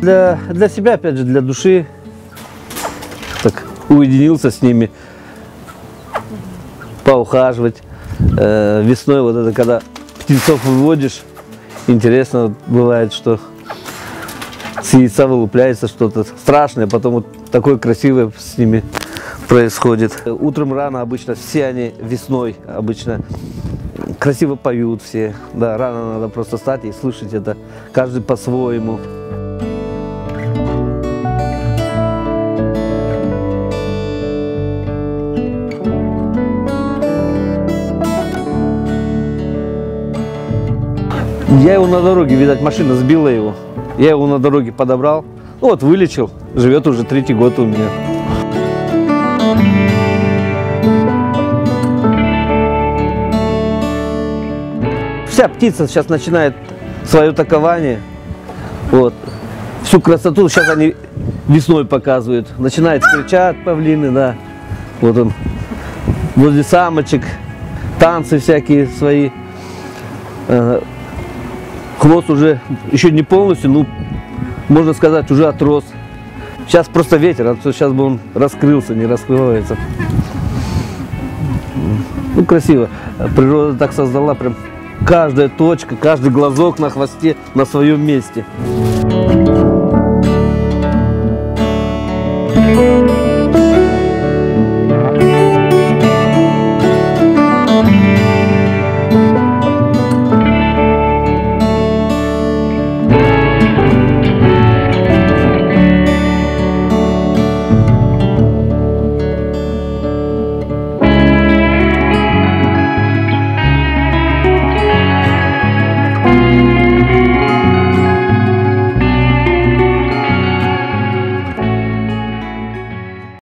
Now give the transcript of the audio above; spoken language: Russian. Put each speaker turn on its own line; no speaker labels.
Для себя, опять же, для души. Так, уединился с ними, поухаживать. Весной вот это, когда птенцов выводишь, интересно бывает, что с яйца вылупляется что-то страшное, потом вот такое красивое с ними происходит. Утром рано обычно, все они весной обычно красиво поют все. Да, рано надо просто встать и слышать это, каждый по-своему. Я его на дороге, видать, машина сбила его. Я его на дороге подобрал. Ну вот, вылечил. Живет уже 3-й год у меня. Вся птица сейчас начинает свое такование. Вот. Всю красоту сейчас они весной показывают. Начинают кричать павлины, да. Вот он. Возле самочек. Танцы всякие свои. Хвост уже еще не полностью, ну, можно сказать, уже отрос. Сейчас просто ветер, а то сейчас бы он раскрылся, не раскрывается. Ну, красиво. Природа так создала, прям каждая точка, каждый глазок на хвосте на своем месте.